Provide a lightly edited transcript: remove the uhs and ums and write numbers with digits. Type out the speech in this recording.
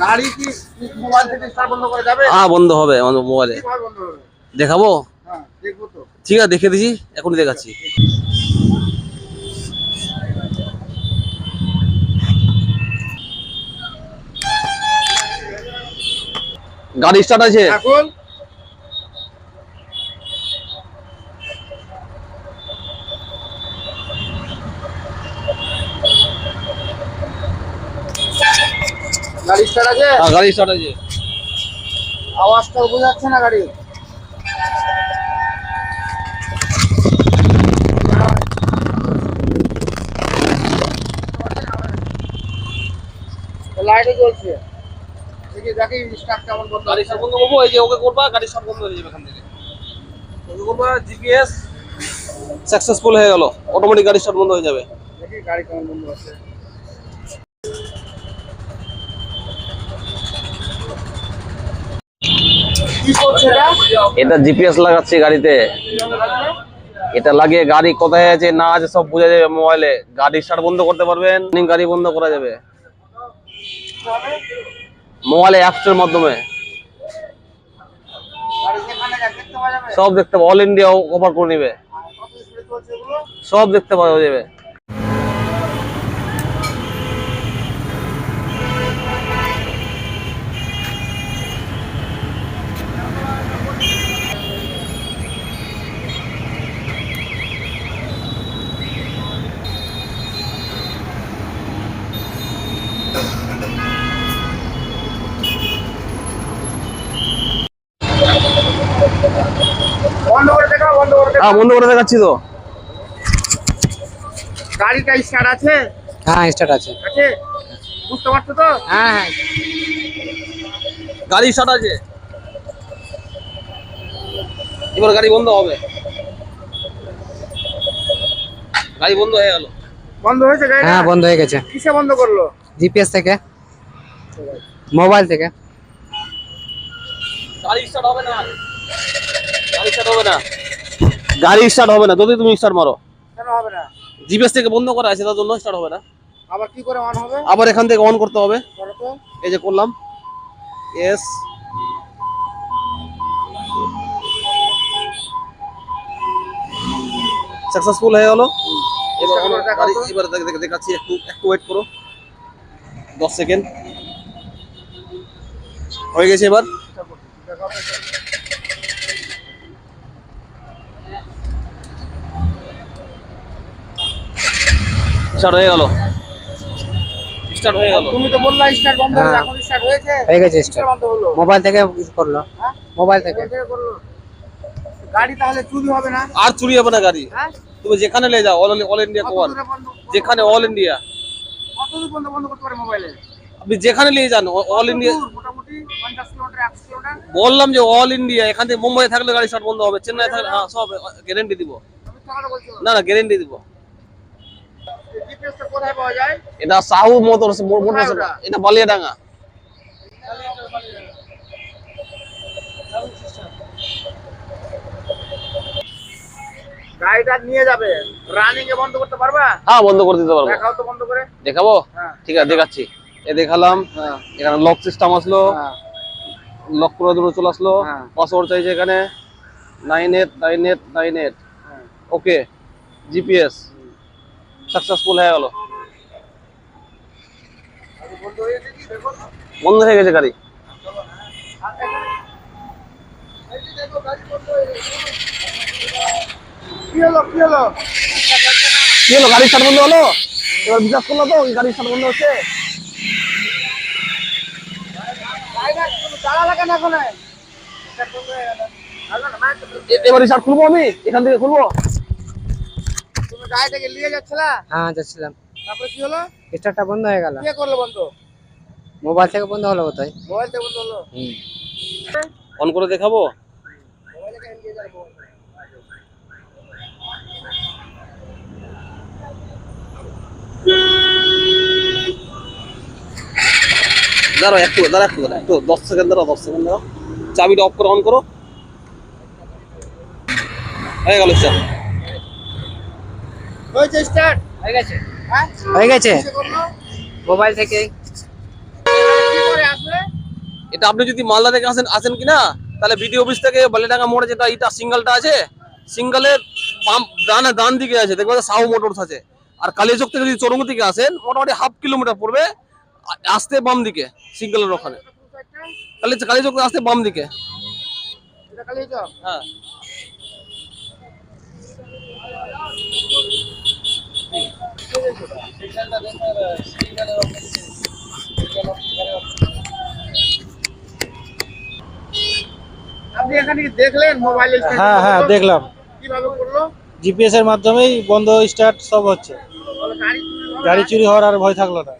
গাড়ি কি মোবাইল থেকে স্টার্ট বন্ধ করা যাবে? হ্যাঁ বন্ধ হবে আমাদের মোবাইলে। কিভাবে বন্ধ হবে? দেখাবো? হ্যাঁ দেখবো তো। ঠিক আছে দেখে দিছি, এখনই দেখাচ্ছি। গাড়ি স্টার্ট আছে এখন গাড়ি স্টার্ট আছে? হ্যাঁ গাড়ি স্টার্ট আছে। আওয়াজটা বোঝা যাচ্ছে না গাড়ি? লাইটও জ্বলছে। দেখি দেখি স্টার্ট কেমন বন্ধ। গাড়ি স্টার্ট বন্ধ করবো, এই যে ওকে করবা, গাড়ি স্টার্ট বন্ধ হয়ে যাবে এখান থেকে। ওকে করবা, জিপিএস সাকসেসফুল হয়ে গেল, অটোমেটিক গাড়ি স্টার্ট বন্ধ হয়ে যাবে। দেখি গাড়ি কেমন বন্ধ হচ্ছে। কি করছে এটা? এটা জিপিএস লাগাচ্ছি গাড়িতে। এটা লাগিয়ে গাড়ি কোথায় আছে না আছে সব বোঝা যাবে মোবাইলে। গাড়ি স্টার্ট বন্ধ করতে পারবেন, গাড়ি বন্ধ করা যাবে মোবাইলে অ্যাপস এর মাধ্যমে। গাড়ি যেখানে যাচ্ছে দেখতে পাওয়া যাবে? সব দেখতে পাবে, অল ইন্ডিয়া কভার করে নেবে, কত স্পিডে চলছে এগুলো? সব দেখতে পাওয়া যাবে। বন্ধ করে দেখাও, বন্ধ করে দেখাও। হ্যাঁ বন্ধ করে দেখাচ্ছি তো। গাড়িটা স্টার্ট আছে? হ্যাঁ স্টার্ট আছে। আছে? বুঝতে পারছো তো? হ্যাঁ হ্যাঁ গাড়ি স্টার্ট আছে, এবার গাড়ি বন্ধ হবে। গাড়ি বন্ধ হয়ে গেল। বন্ধ হয়েছে গাড়ি? হ্যাঁ বন্ধ হয়ে গেছে। কিসে বন্ধ করলো? জিপিএস থেকে, মোবাইল থেকে। গাড়ি স্টার্ট হবে না, গাড়ি স্টার্ট হবে না, গাড়ি স্টার্ট হবে না যদি তুমি স্টার্ট মারো। কেন হবে না? জিপিএস থেকে বন্ধ করা আছে, তার জন্য স্টার্ট হবে না। আবার কি করে অন হবে? আবার এখান থেকে অন করতে হবে। করো তো। এই যে করলাম, এস সাকসেসফুল হয়ে গেল। এবার এবার দেখাচ্ছি, একটু একটু ওয়েট করো, 10 সেকেন্ড হয়ে গেছে। এবার স্টার্ট হয়ে গেল, স্টার্ট হয়ে গেল। তুমি তো বললা স্টার্ট বন্ধ হলো, হ্যাঁ। এখন স্টার্ট হয়েছে? হয়ে গেছে কিসে স্টার্ট। বন্ধ হলো? মোবাইল থেকে করলো, হ্যাঁ? মোবাইল থেকে। কোথা থেকে করলো? গাড়ি তাহলে চুরি হবে না? আর চুরি হবে না গাড়ি, হ্যাঁ? তুমি যেখানে নিয়ে যাও, অল ইন্ডিয়া কভার, কত দূরে বন্ধ? যেখানে অল ইন্ডিয়া, কত দূর বন্ধ বন্ধ করতে পারে মোবাইলে? আপনি যেখানে নিয়ে যান অল ইন্ডিয়া। কত দূর? মোটামুটি 50 কিলোমিটার 100 কিলোমিটার? বললাম যে অল ইন্ডিয়া, এখান থেকে মুম্বাই থাকলে গাড়ি স্টার্ট বন্ধ হবে, চেন্নাই থাকলে হ্যাঁ সব গ্যারেন্টি দিব। তুমি টাকাটা বলছো? না না গ্যারেন্টি দিব। জিপিএস টা কোথায় পাওয়া যায়? এটা সাহু মোটরস, এটা বালিয়াডাঙ্গা। গাড়িটা নিয়ে যাবে, রানিং এ বন্ধ করতে পারবা? হ্যাঁ বন্ধ করে দিতে পারবো। দেখাও তো বন্ধ করে। দেখাবো? হ্যাঁ। ঠিক আছে দেখাচ্ছি। এ দেখালাম, হ্যাঁ। এখানে লক সিস্টেম আসলো, হ্যাঁ। লক করে দুটো চলে আসলো, হ্যাঁ। পাসওয়ার্ড চাইছে এখানে 989898। হ্যাঁ। ওকে, জিপিএস সাকসেসফুল হয়ে গেল, বন্ধ হয়ে গেছে কি দেখো? বন্ধ হয়ে গেছে গাড়ি। দেখো গাড়ি বন্ধ হয়ে গেছে। কি হলো কি হলো? কি হলো, গাড়ি স্টার্ট বন্ধ হলো? এবার বিশ্বাস করলো তো গাড়ি স্টার্ট বন্ধ হচ্ছে? গাড়িটা তুমি চালা লাগা না কোনে? এটা বন্ধ হয়ে গেল। এবার স্টার্ট খুলবো, আমি এখান থেকে খুলবো। তুমি গাড়িটাকে নিয়ে যাচ্ছিলা? হ্যাঁ যাচ্ছিলাম, তারপরে কি হলো? স্টার্টটা বন্ধ হয়ে গেল। কে করলো বন্ধ? মোবাইল থেকে বন্ধ হলো কোথায়? মোবাইল থেকে বন্ধ হলো। অন করে দেখাবো? মোবাইলকে নিয়ে যাবো। দাঁড়াও একটু, একটু 10 সেকেন্ড দাঁড়াও, 10 সেকেন্ড দাঁড়াও। চাবিটা অফ করে অন করো, হয়ে গেল স্যার। হয়েছে স্টার্ট? হয়ে গেছে, হ্যাঁ? হয়ে গেছে। কিসে করলো? মোবাইল থেকে। কি করে আসবে? এটা আপনি যদি মালদা থেকে আসেন কিনা, তাহলে বিডি অফিস থেকে বালিডাঙ্গা মোড়ে যেটা এটা সিঙ্গেলটা আছে, সিঙ্গেলের ডান দিকে আছে, দেখবেন সাউ মোটরস আছে। আর কালিয়াচক থেকে যদি চরঙ্গি থেকে আসেন, মোটামুটি 1/2 কিলোমিটার পড়বে, আসতে বাম দিকে সিঙ্গেলের ওখানে। কালিয়াচক আসতে বাম দিকে। এটা খালি চপ। হ্যাঁ, আপনি এখানে কি দেখলেন মোবাইলে? হ্যাঁ হ্যাঁ দেখলাম, কিভাবে করলো? জিপিএস এর মাধ্যমেই বন্ধ স্টার্ট সব হচ্ছে, বলে গাড়ি চুরি হওয়ার গাড়ি চুরি হওয়ার আর ভয় থাকলো না।